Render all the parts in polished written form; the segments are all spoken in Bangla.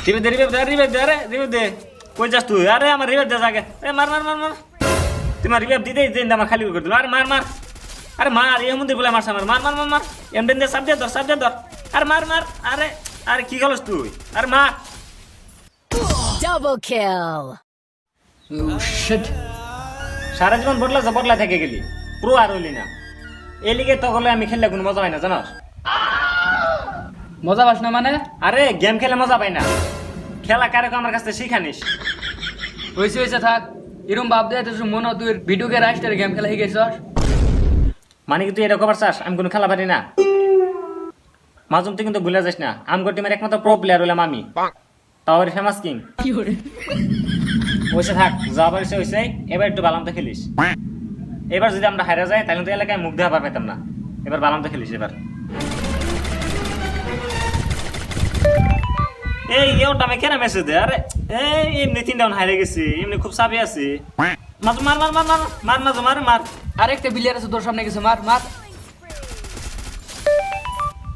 রিভাইভ দে, আরে রিভাইভ দে। কই যাস তুই? আরে আমার রিভাইভ দে জাগে। এ মার মার মার মার। তোমার রিভাইভ দিতেই দিন আমার খালি করে দিল। আরে মার মার। আরে মার, এই মন্দির বলে মারছ আমার। মার মার মার মার। এমডেন দে, সাব দে ধর, সাব দে ধর। আরে মার মার। আরে আরে কি করছিস তুই? আরে মার। Double kill. শিট। সারা জীবন বদলা থেকে গেলি, প্রো আর হইলি না। এই লিগে তখন আমি খেললে কোনো মজা হয় না, জানাস? মজা পাস না মানে? আরে গেম খেলে মজা পাই না, খেলা কারে আমার কাছে শিখানিস। হয়েছে থাক। এরম ভাব দেয় তো মনে হয় তুই ভিডিও কে রাইস্টার গেম খেলা শিখেছস। মানে কি তুই এটা খবর চাস আমি কোনো খেলা পারি না? মাজুম তুই কিন্তু ভুলে যাস না, আমগো টিমের একমাত্র প্রো প্লেয়ার হইলাম আমি, তাও ফেমাস কিং। ওইসে থাক, যাবার হয়েছে। এবার একটু বালামতে খেলিস। এবার যদি আমরা হারা যাই তাহলে তো এলাকায় মুখ দেওয়া পাইতাম না। এবার বালামতে খেলিস এবার। এই ওটা আমি কেন মেসেজ দে? আরে এই এমনি 3 ডাউন হারিয়ে গেছি, এমনি খুব চাপে আছি। মাজু মার মার মার মার মার মাজু মার মার। আরেকটা বিলিয়ার আছে তোর সামনে গেছে, মার মার।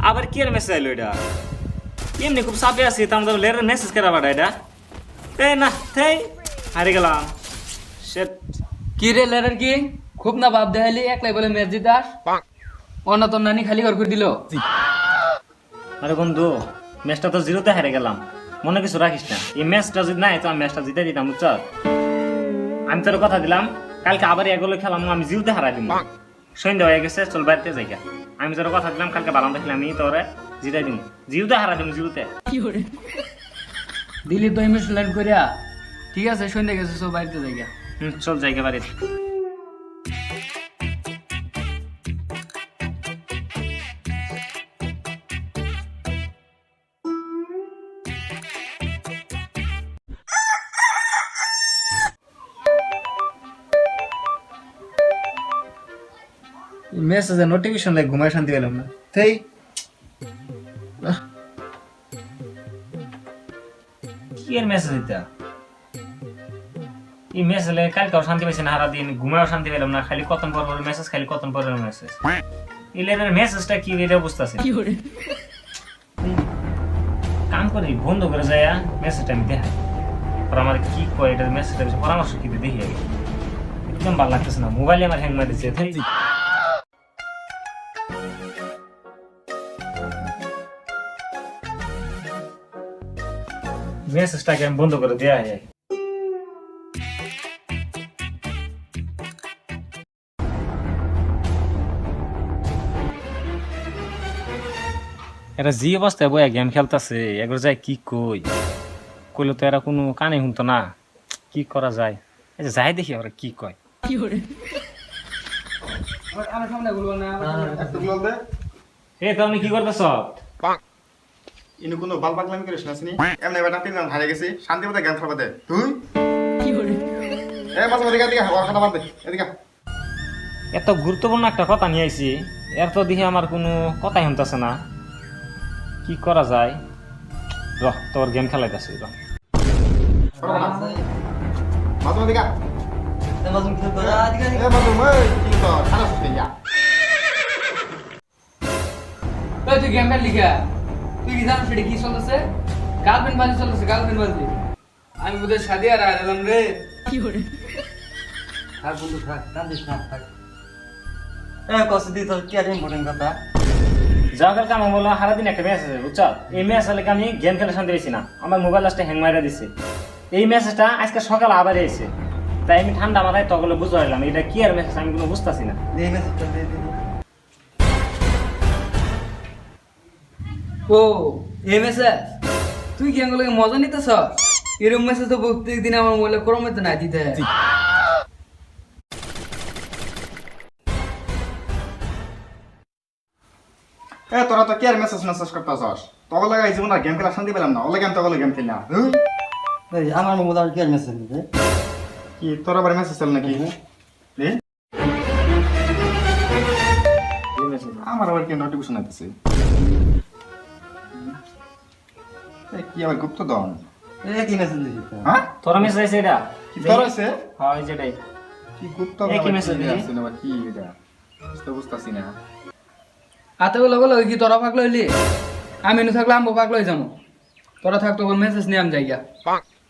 আবার কি এর মেসেজ আইলো এটা? এমনি খুব চাপে আছি, তার মধ্যে লের মেসেজ করা বাড়া এটা। এই না থেই হারিয়ে গেলাম। শিট। কি রে লেরার কি খুব না ভাব দেখাইলি, একলাই বলে ম্যাচ জিতাস। অন্য তোর নানি খালি ঘর করে দিল। আরে বন্ধু, ম্যাচটা তো 0-তে হেরে গেলাম, মনে কিছু রাখিস না। এই ম্যাচটা যদি নাই তো আমি ম্যাচটা জিতে দিতাম, বুঝছ? আমি তোর কথা দিলাম কালকে আবার এগুলো খেলাম, আমি 0-তে হারাই দিব। সন্ধ্যা হয়ে গেছে, চল বাড়িতে যাই। আমি তোর কথা দিলাম কালকে বালাম দেখলাম আমি তোরে জিতাই দিব, 0-তে হারাই দিব, 0-তে। দিলি তো ইমেজ লাইন করিয়া। ঠিক আছে সন্ধ্যে গেছে, সব বাড়িতে যাই। চল যাই বাড়িতে। মেসেজে নোটিফিকেশন লাগে, ঘুমায় শান্তি পেলাম না। তাই কি এর মেসেজ এটা? এই মেসেজ লাগে কালকেও শান্তি পাইছি না, হারা দিন ঘুমায়ও শান্তি পেলাম না। খালি কতন পর মেসেজ, খালি কতন পর মেসেজ। এলের মেসেজটা কি এটা বুঝতেছি। কাম করি বন্ধ করে যায়, মেসেজটা আমি দেখাই। আর আমার কি কয় এটা মেসেজটা পরামর্শ কি দেখি আগে। একদম ভালো লাগতেছে না, মোবাইলে আমার হ্যাং মারিছে। মেসেজটাকে আমি বন্ধ করে দেওয়া যায়। এরা যে অবস্থায় বইয়া গেম খেলতেছে, এগুলো যায় কি কইলে তো এরা কোনো কানে শুনতো না। কি করা যায়? এই যে যাই দেখি ওরা কি কয়। এই তো আপনি কি করতেছ? ইনু কোনো বাল পাগলামি করিস না শুনি। এমনি বেটা 3 রাউন্ড হারিয়ে গেছি, শান্তি মতো গেম খেলবা দে তুই। মাঝে মাঝে এদিকে ওর কথা বাদ দে, এদিকে। এত গুরুত্বপূর্ণ একটা কথা নিয়ে আইছি, এর তো দেখি আমার কোনো কথাই শুনতেছে না। কি করা যায়? রহ তোর গেম খেলাইতেছি। মাঝে মাঝে এদিকে। মাঝে কি তো খারাপ হচ্ছে ইয়া। তুই গেম খেললি কে? তুই কি জানিস সেটা কি চলতেছে? গার্লফ্রেন্ড বাজি চলতেছে, গার্লফ্রেন্ড বাজি। আমি বুঝে শাদি আর এলাম রে। থাক বন্ধু থাক, কান্দিস না থাক। কষ্ট দিই তোর কি আর ইম্পর্টেন্ট কথা। যাওয়ার কাম বললো সারাদিন একটা ম্যাচ আছে, বুঝছো? এই ম্যাচ হলে আমি গেম খেলে শান্তি পেয়েছি না, আমার মোবাইল লাস্টে হ্যাং মারা দিছে। এই ম্যাচটা আজকে সকালে আবার এসেছে, তাই আমি ঠান্ডা মাথায় তখন বুঝতে পারলাম এটা কি আর ম্যাচ, আমি কোনো বুঝতেছি না। দিয়ে মেসেজটা দিয়ে দিই। ও এই মেসেজ তুই কি আঙ্গুলকে মজা নিতেছ? এরকম মেসেজ তো প্রত্যেকদিন আমার মোবাইলে ক্রমে তো না দিতে। তোরা তো কি আর মেসেজ করতেছস? তখন লাগা এই জীবন আর গেম খেলা শান্তি পেলাম না। ওলা গেম তখন গেম খেলনা। এই আমার মোবাইল আর কি আর মেসেজ দিতে? কি তোর আবার মেসেজ চল নাকি? আমার আবার কি নোটিফিকেশন আসছে? কি আবার গুপ্ত দন? এই কি মেসেজ দিছিস? হ্যাঁ তোর মেসেজ আছে এটা? কি তোর আছে? হ্যাঁ এই যেটাই। কি গুপ্ত এই কি মেসেজ দিলি? আছে না কি এটা? বুঝতাছি না। হাতে বলে বলে কি তোরা পাগল হইলি? আমি নু থাকলে আমি পাগল হয়ে যাবো। তোরা থাক তোর মেসেজ নিয়ে আমি যাইগা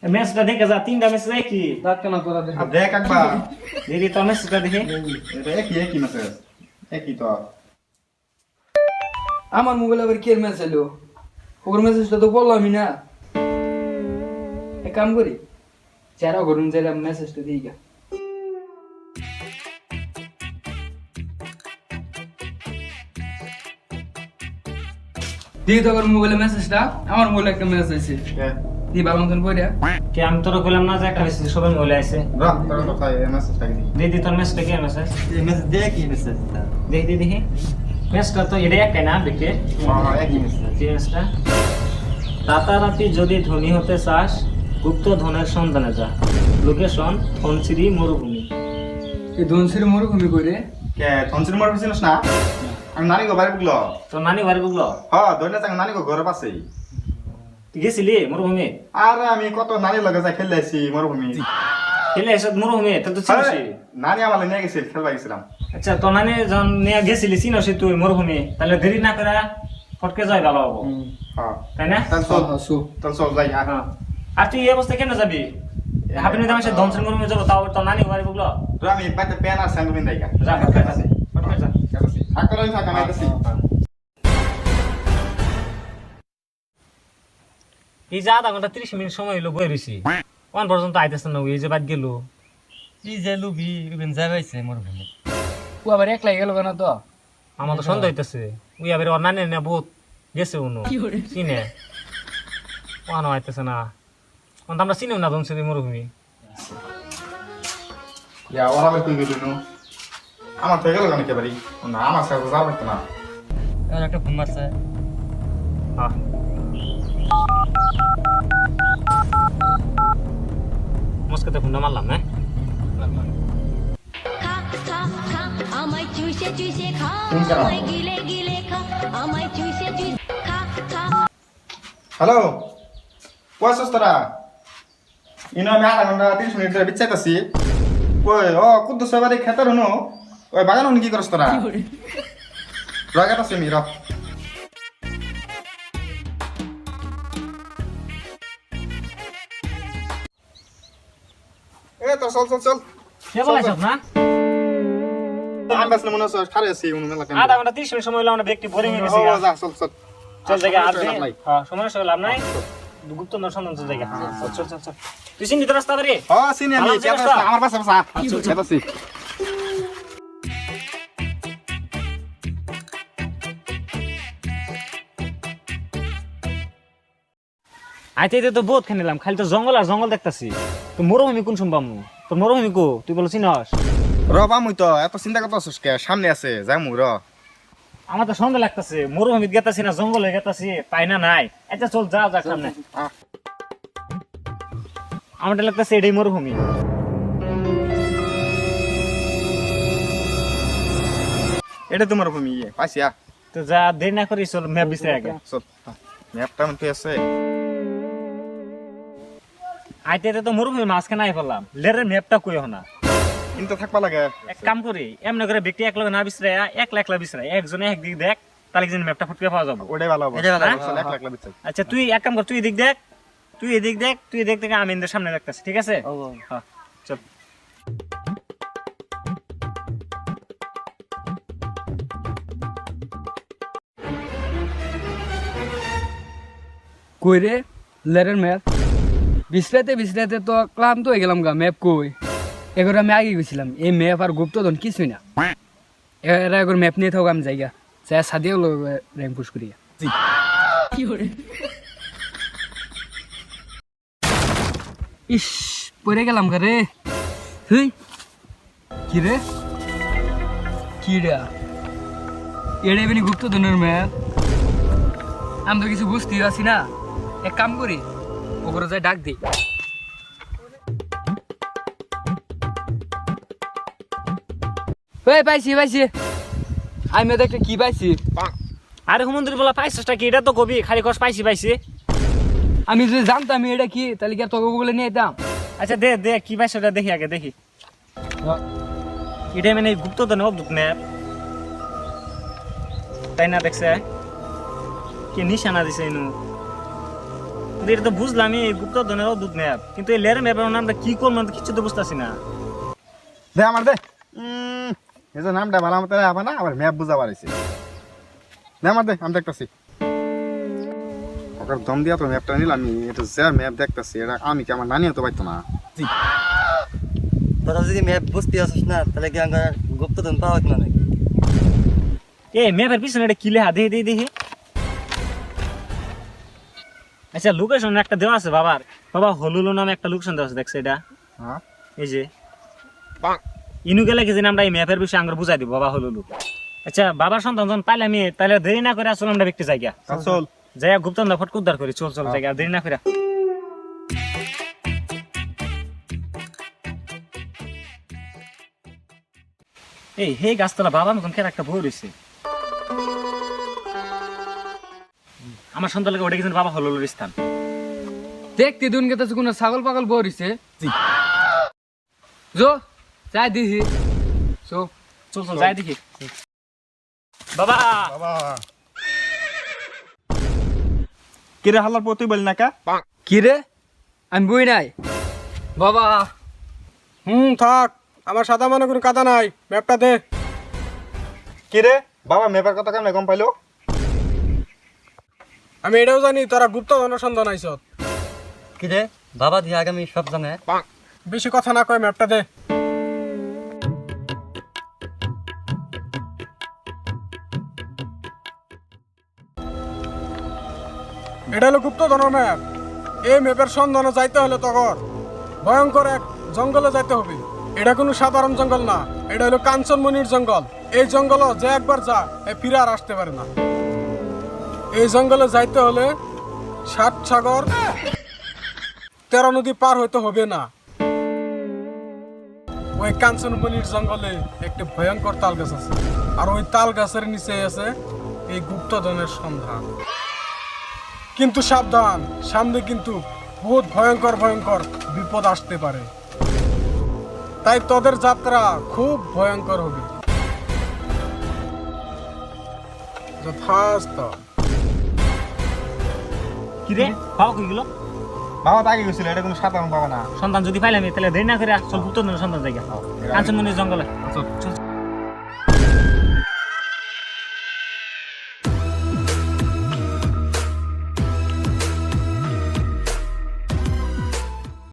ম্যাচটা দেখে যা, 3টা ম্যাচ কি থাকতো না তোরা দেখে আর দেখ একবার দিদি তোর ম্যাচটা দেখে। এটা একই মেসেজ একই তো আমার মোবাইলে আবার কি মেসেজ এলো ওর মেসেজটা তো বললামই না এক কাম করি যারা ঘরুন যারা মেসেজটা দিই গা দিই তো ওর মোবাইলে মেসেজটা আমার মোবাইলে একটা মেসেজ আছে দি ভালো মতন পড়িয়া কে আমি তোর কইলাম না যে একটা মেসেজ সবাই মোবাইলে আছে। রাখ তোর কথা এই মেসেজটা কি দিদি তোর ম্যাচটা কি মেসেজ এই মেসেজ দিয়ে কি মেসেজ দেখি দেখি ম্যাচটা তো এটা একটাই না দেখে হ্যাঁ একই মেসেজ ম্যাচটা। রাতারাতি যদি ধনী হতে চাস গুপ্ত ধনের সন্ধানে যা, লোকেশন ধনসিরি মরুভূমি। এই ধনসির মরুভূমি করে কে থনসির মোর বুঝিস না আমি নানি গো বাড়ি বুগলো তোর নানি বাড়ি বুঝলো হ্যাঁ দইনা চাং নানি গো ঘরে পাশেই তুই গেছিলি মরুভূমি? আরে আমি কত নানি লগে যাই খেললে আইছি মরুভূমি খেলে এসব মরুভূমি তো চিনিস? নানি আমার নিয়ে গেছে খেলবা গেছিলাম আচ্ছা তোর নানি যখন নিয়ে গেছিলি চিনিস তুই মরুভূমি, তাহলে দেরি না করে ফটকে যাই ভালো হবো, হ্যাঁ তাই না? তাহলে চল যাই হ্যাঁ হ্যাঁ। আর তুই এই অবস্থায় কেন যাবি? হাবিনি দামে সে ধনসির মরুভূমি যাবো, তাও তোর নানি বাড়ি বুঝলো? তো আমি পাইতে পেন আর স্যান্ড বিন দাইগা যা ফটকে যা, ফটকে যা। থাক করে থাক আমি আইতাছি এই যে 0.5 ঘন্টা 30 মিনিট সময় হইলো বই রইছি, কোন পর্যন্ত আইতেছে না, এই যে বাদ গেল। কি যে লুবি ইবেন যাইছে মরুভূমি ও আবার একলা গেল কেন তো আমার তো সন্দেহ হইতেছে ওই আবার ওর নানি না বহুত গেছে উনো চিনে কোন আইতেছে না, কোন আমরা চিনিও না ধনসিরি মরুভূমি। ইয়া ওরা আবার কই গেল নো আমার তো গেল কেন কেবারি না আমার সাথে যাবে না আর একটা ফোন মারছে হ্যাঁ মস্কাতে ফোনটা মারলাম না। খা খা খা আমায় চুষে চুষে খা তুমি কেন? আমায় গিলে গিলে খা আমায় চুষে চুষে খা খা হ্যালো কইছস তোরা ইনো আমি 0.5 ঘন্টা 30 মিনিট ধরে বিচ্ছাইতাছি কই ও কুদ্দু সবারে খেতার হনো ওই বাগান হনো কি করছ তোরা রাগাতাছি মি রা এ তো চল কে বলাইছস না? আমি বাসলে মনে হচ্ছে খারে আছি উনি মেলা কেন 0.5 ঘন্টা 30 মিনিট সময় হইলো, আমরা ব্যক্তি বোরিং হয়ে গেছি। ও যা চল চল জায়গা আর সমস্যা নাই। হ্যাঁ সময় সব লাভ নাই, গুপ্ত দর্শন চল জায়গা। চল চল চল তুই চিনি তো রাস্তা বাড়ি? ও চিনি আমি আলাপ কেতাছি চেষ্টা। আমার পাশে কেতাছি আইতে আইতে তো বহুত খেনিলাম, খালি তো জঙ্গল আর জঙ্গল দেখতাছি। তো মরুভূমি কোন শুনবাম? তোর মরুভূমি কো তুই বল চিনস? র বামুই তো এত চিন্তা করতেছিস কে সামনে আছে যামু র আমার তো সন্দেহ লাগতাছে, মরুভূমি গেতাছি না জঙ্গলে গেতাছি, পাই না নাই। আচ্ছা চল যা যা সামনে। আমারটা লাগতাছে এটাই মরুভূমি। এটা তোমার ভূমি পাইছিয়া তো যা দেরি না করি চল ম্যাপ বিছাই আগে। চল ম্যাপটা মধ্যে আছে আইতে আইতে তো মরুভূমি মাঝখানে আই পড়লাম, লেরের ম্যাপটা কই না। কিন্তু থাকবা লাগে এক কাম করি এমনি করে ব্যক্তি এক লগে না বিছরাই, একলা একলা বিছরাই, একজনে একদিক দেখ, তাহলে যেন ম্যাপটা ফুটকে পাওয়া যাবে। ওটাই ভালো হবে এটাই ভালো হবে। চল এক লাখ লাখ বিচ্ছাই আচ্ছা তুই এক কাম কর, তুই এদিক দেখ, তুই এদিক দেখ, তুই এদিক থেকে আমি ইন্দের সামনে দেখতাছি, ঠিক আছে? হ্যাঁ চল। কই রে লেরের ম্যাপ বিছরাতে তো ক্লান্ত হয়ে গেলাম গা ম্যাপ কই এগুলো আমি আগে গেছিলাম এই ম্যাপ আর গুপ্তধন কিছুই না এরা এগুলো ম্যাপ নিয়ে থাকো আমি জায়গা যা সাদিয়ে হলো র্যাঙ্ক পুশ করিয়া ইস পড়ে গেলাম গা রে হুই কি রে কি রে এড়ে বেনি গুপ্তধনের ম্যাপ আমি তো কিছু বুঝতে পারছি না এক কাম করি ওপরে যাই ডাক দিই পাইছি আমি তো একটা কি পাইছি আরে হুমন্দির বলা পাইছসটা কি? এটা তো কবি খালি কস পাইছি পাইছি। আমি যদি জানতাম এটা কি তাহলে কি আর তোকে বলে নিয়ে যেতাম আচ্ছা দে দে কি পাইছ ওটা দেখি আগে দেখি। এটা মানে গুপ্তধন অদ্ভুত ম্যাপ, তাই না? দেখছে কি নিশানা দিছে ইনু, কিন্তু এটা তো বুঝলাম এই গুপ্তধনের অদ্ভুত ম্যাপ, কিন্তু এই লেয়ার ম্যাপের নামটা কি করবো আমি তো কিছু তো বুঝতেছি না। দে আমার দে এই যে নামটা ভালো মতো হবে না, আবার ম্যাপ বুঝা পারিছি। দে আমার দে, আমি দেখতেছি। ওকে দম দিয়া তো ম্যাপটা নিলাম, আমি এটা যে ম্যাপ দেখতেছি এটা আমি কি আমার নানিও তো পাইতো না। তোরা যদি ম্যাপ বুঝতে আসিস না তাহলে কি আমার গুপ্তধন পাওয়া না নাকি? এই ম্যাপের পিছনে এটা কি লেখা দেখি। আচ্ছা লোকেশন একটা দেওয়া আছে বাবার, বাবা হলুলু নামে একটা লোকেশন দেওয়া আছে, দেখছে এটা? হ্যাঁ এই যে ইনু গেলে কি জানি আমরা এই ম্যাপের বিষয়ে আমরা বুঝাই দিব বাবা হলুলু। আচ্ছা বাবার সন্তান যখন পাইলে আমি তাহলে দেরি না করে আসলে আমরা ব্যক্তি জায়গা চল যাই গুপ্তন ফট উদ্ধার করি। চল জায়গা দেরি না করে। এই হে গাছতলা বাবা মতন কেন একটা বই রয়েছে, আমার সন্তানকে ওটা কিন্তু বাবা হলুলুর স্থান। দেখতে দুন গেতে কোনো ছাগল পাগল বরিছে জো যাই দিহি সো চল যাই দেখি। বাবা বাবা কিরে হালার পর তুই বলি না কা? কি রে আমি বই নাই বাবা। থাক, আমার সাদা মানে কোনো কাদা নাই, ম্যাপটা দে। কিরে বাবা ম্যাপের কথা কেমন গম পাইলো? আমি এটাও জানি তোরা গুপ্তধনের সন্ধান আইস। কি রে বাবা দিয়ে আগামী সব জানে। বেশি কথা না কয় ম্যাপটা দে। এটা হলো গুপ্তধনের ম্যাপ। এই ম্যাপের সন্ধানে যাইতে হলে তখন ভয়ঙ্কর এক জঙ্গলে যাইতে হবে। এটা কোনো সাধারণ জঙ্গল না, এটা হলো কাঞ্চনমণির জঙ্গল। এই জঙ্গল যে একবার যা ফিরে আর আসতে পারে না। এই জঙ্গলে যাইতে হলে 7 সাগর 13 নদী পার হইতে হবে না। ওই কাঞ্চনমণির জঙ্গলে একটি ভয়ঙ্কর তাল গাছ আছে, আর ওই তাল গাছের নিচে আছে এই গুপ্তধনের সন্ধান। কিন্তু সাবধান, সামনে কিন্তু বহুত ভয়ঙ্কর বিপদ আসতে পারে, তাই তোদের যাত্রা খুব ভয়ঙ্কর হবে। যথাস্ত। কি রে বাবা কই গেল? বাবা তো আগে গেছিল, এটা কোনো সাধারণ বাবা না। সন্তান যদি পাইলাম তাহলে দেরি না করে চল গুপ্তধনের সন্তান জায়গা কাঞ্চনমণির জঙ্গলে। চল।